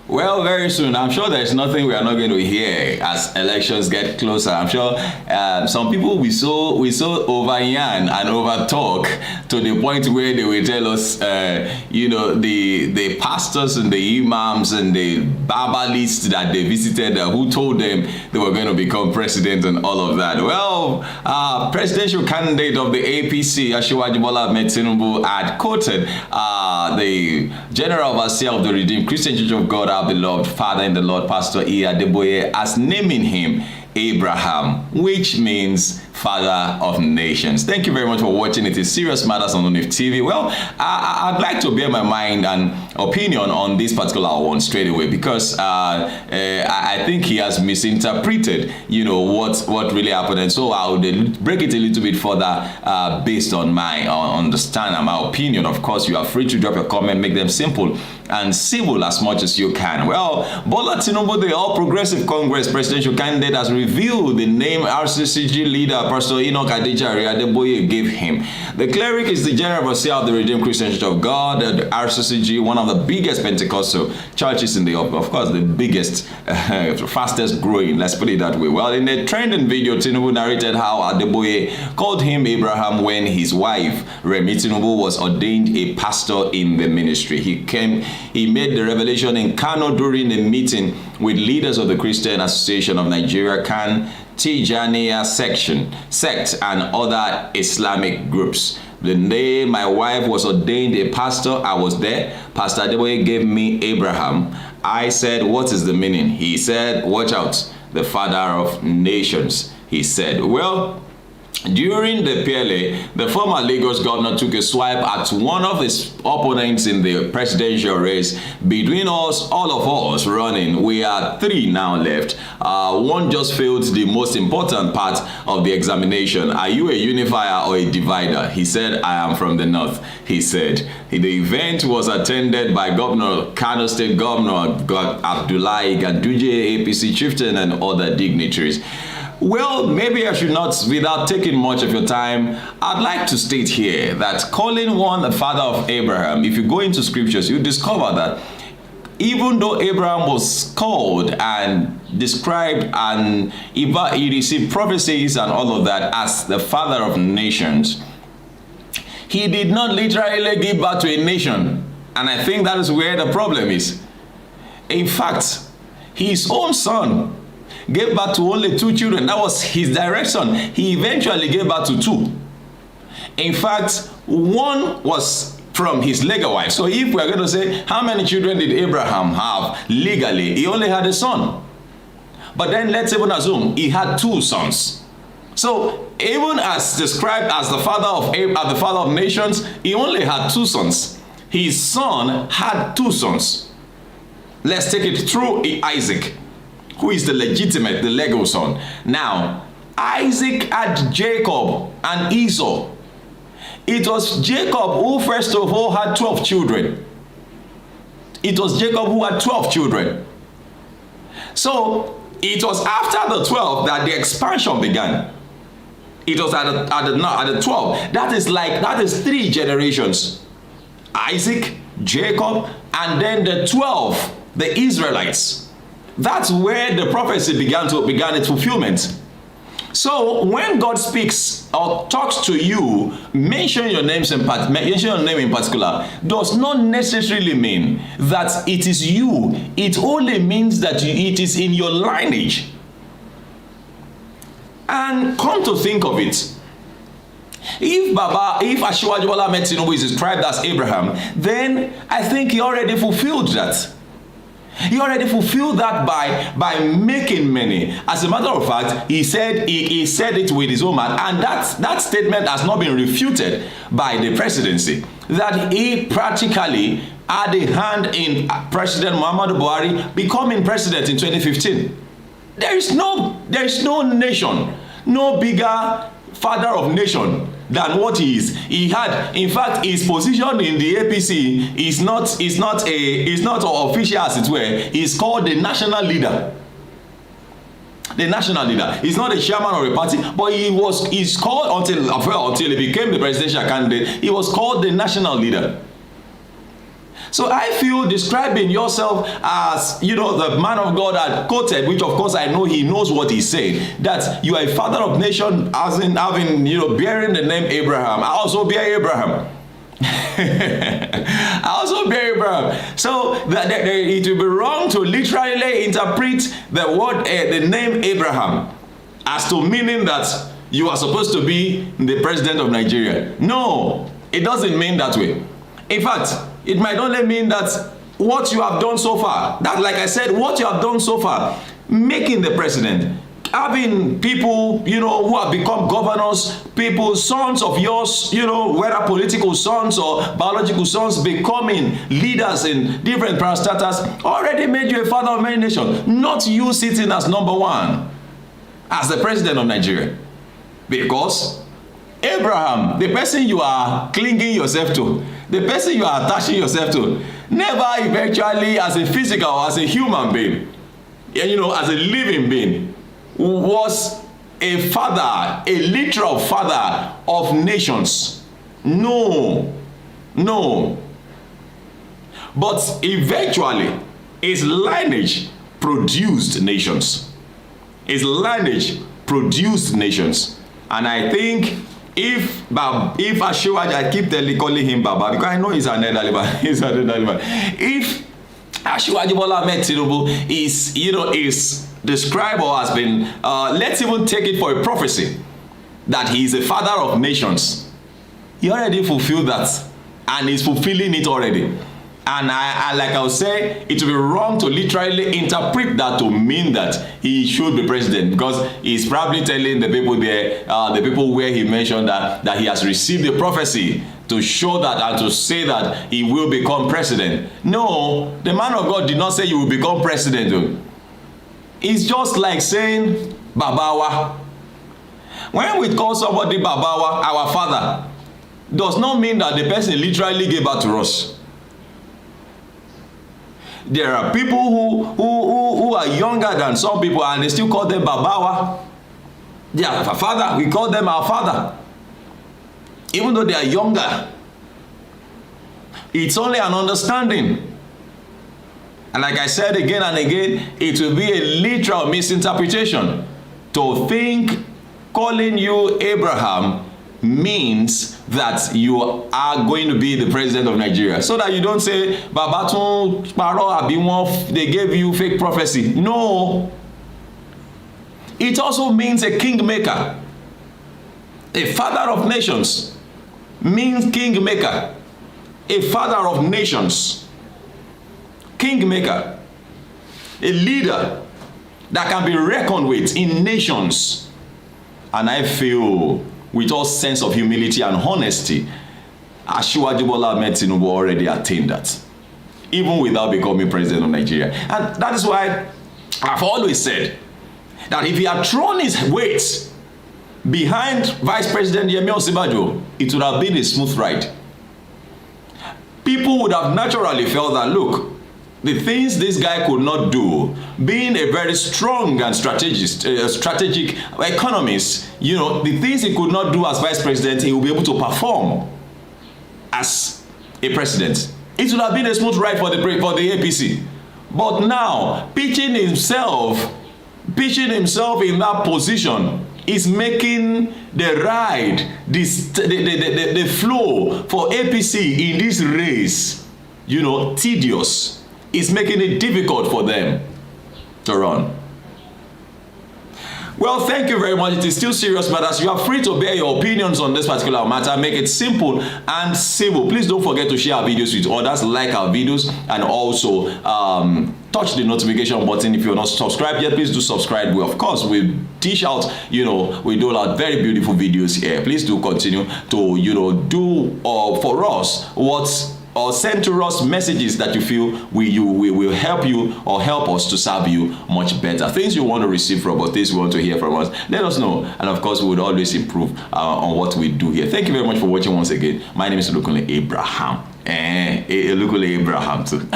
Well, very soon. I'm sure there's nothing we are not going to hear as elections get closer. I'm sure some people we so over yarn and over talk to the point where they will tell us, the pastors and the imams and the Biblists that they visited, who told them they were going to become president and all of that. Well, presidential candidate of the APC, Asiwaju Bola Ahmed Tinubu, had quoted the General Overseer of the Redeemed Christian Church of God, our beloved Father in the Lord, Pastor Adeboye, as naming him Abraham, which means Father of Nations. Thank you very much for watching. It is Serious Matters on UNIF TV. Well, I'd like to bear my mind and opinion on this particular one straight away, because I think he has misinterpreted, what really happened, and so I'll break it a little bit further based on my understanding and my opinion. Of course, you are free to drop your comment, make them simple and civil as much as you can. Well, Bola Tinubu, the All Progressive Congress presidential candidate, has revealed the name RCCG leader Pastor Adeboye gave him. The cleric is the General Overseer of the Redeemed Christian Church of God, the RCCG, one of the biggest Pentecostal churches in the, of course, the biggest, fastest growing, let's put it that way. Well, in a trending video, Tinubu narrated how Adeboye called him Abraham when his wife, Remi Tinubu, was ordained a pastor in the ministry. He made the revelation in Kano during a meeting with leaders of the Christian Association of Nigeria, CAN, Tijaniya sect, and other Islamic groups. The day my wife was ordained a pastor, I was there. Pastor Adeboye gave me Abraham. I said, what is the meaning? He said, watch out, the father of nations, he said. Well, during the PLA, the former Lagos governor took a swipe at one of his opponents in the presidential race. Between us, all of us running, we are 3 now left. One just failed the most important part of the examination. Are you a unifier or a divider? He said, I am from the north. He said. The event was attended by Kano State Governor Abdullahi Ganduje, APC chieftain, and other dignitaries. Well, maybe I should not, without taking much of your time, I'd like to state here that calling one the father of Abraham, if you go into scriptures, you discover that even though Abraham was called and described and he received prophecies and all of that as the father of nations, he did not literally give birth to a nation. And I think that is where the problem is. In fact, his own son gave birth to only 2 children. That was his direct son. He eventually gave birth to 2. In fact, one was from his legal wife. So if we're going to say, how many children did Abraham have legally? He only had a son. But then let's even assume he had 2 sons. So even as described as the father of nations, he only had 2 sons. His son had 2 sons. Let's take it through Isaac, who is the legitimate, the legal son. Now, Isaac had Jacob and Esau. It was Jacob who first of all had 12 children. It was Jacob who had 12 children. So, it was after the 12 that the expansion began. It was at the 12. That is 3 generations. Isaac, Jacob, and then the 12, the Israelites. That's where the prophecy began its fulfillment. So when God speaks or talks to you, mention your name in particular, does not necessarily mean that it is you. It only means that it is in your lineage. And come to think of it, if Asiwaju Bola Ahmed Tinubu is described as Abraham, then I think he already fulfilled that. He already fulfilled that by making many. As a matter of fact, he said it with his own mouth, and that statement has not been refuted by the presidency. That he practically had a hand in President Muhammadu Buhari becoming president in 2015. There is no nation, no bigger father of nation than what he is. He had, in fact, his position in the APC is not official, as it were. He's called the national leader. The national leader. He's not a chairman of a party, but he's called until he became the presidential candidate. He was called the national leader. So I feel describing yourself as, the man of God had quoted, which of course I know he knows what he's saying, that you are a father of nation, as in having, bearing the name Abraham. I also bear Abraham. I also bear Abraham. So that it will be wrong to literally interpret the word, the name Abraham, as to meaning that you are supposed to be the president of Nigeria. No, it doesn't mean that way. In fact, it might only mean that what you have done so far, that, like I said, what you have done so far, making the president, having people, who have become governors, people, sons of yours, whether political sons or biological sons, becoming leaders in different parastatus, already made you a father of many nations. Not you sitting as number one, as the president of Nigeria. Because Abraham, the person you are clinging yourself to, the person you are attaching yourself to, never eventually, as a physical, as a human being, as a living being, was a father, a literal father of nations. No. But eventually, his lineage produced nations. His lineage produced nations. And I think if Asiwaju, I keep calling him Baba because I know he's an elderly man. If Asiwaju Bola Ahmed Tinubu is described or has been, let's even take it for a prophecy, that he is a father of nations, he already fulfilled that, and he's fulfilling it already. And I like I was saying, it would be wrong to literally interpret that to mean that he should be president, because he's probably telling the people there, the people where he mentioned that he has received the prophecy to show that and to say that he will become president. No, the man of God did not say you will become president. It's just like saying Babawa. When we call somebody Babawa, our father, does not mean that the person literally gave birth to us. There are people who are younger than some people and they still call them Babawa. They are our father, we call them our father. Even though they are younger. It's only an understanding. And like I said again and again, it will be a literal misinterpretation to think calling you Abraham means that you are going to be the president of Nigeria. So that you don't say, Babatun Paro Abimon, they gave you fake prophecy. No. It also means a kingmaker. A father of nations means kingmaker. A father of nations. Kingmaker. A leader that can be reckoned with in nations. And I feel, with all sense of humility and honesty, Asiwaju Bola Ahmed Tinubu already attained that, even without becoming president of Nigeria. And that is why I've always said that if he had thrown his weight behind Vice President Yemi Osinbajo, it would have been a smooth ride. People would have naturally felt that, look, the things this guy could not do, being a very strong and strategic economist, the things he could not do as vice president, he will be able to perform as a president. It would have been a smooth ride for the APC. But now, pitching himself in that position is making the ride, the flow for APC in this race, tedious. It's making it difficult for them to run. Well, thank you very much. It is still serious matters. You are free to bear your opinions on this particular matter. Make it simple and civil. Please don't forget to share our videos with others, like our videos, and also touch the notification button. If you're not subscribed yet, please do subscribe. We dish out, we do out very beautiful videos here. Please do continue to, do for us or send to us messages that you feel will help you or help us to serve you much better. Things you want to receive from us, things you want to hear from us, let us know. And of course, we would always improve on what we do here. Thank you very much for watching once again. My name is Olukunle Abraham. Olukunle Abraham too.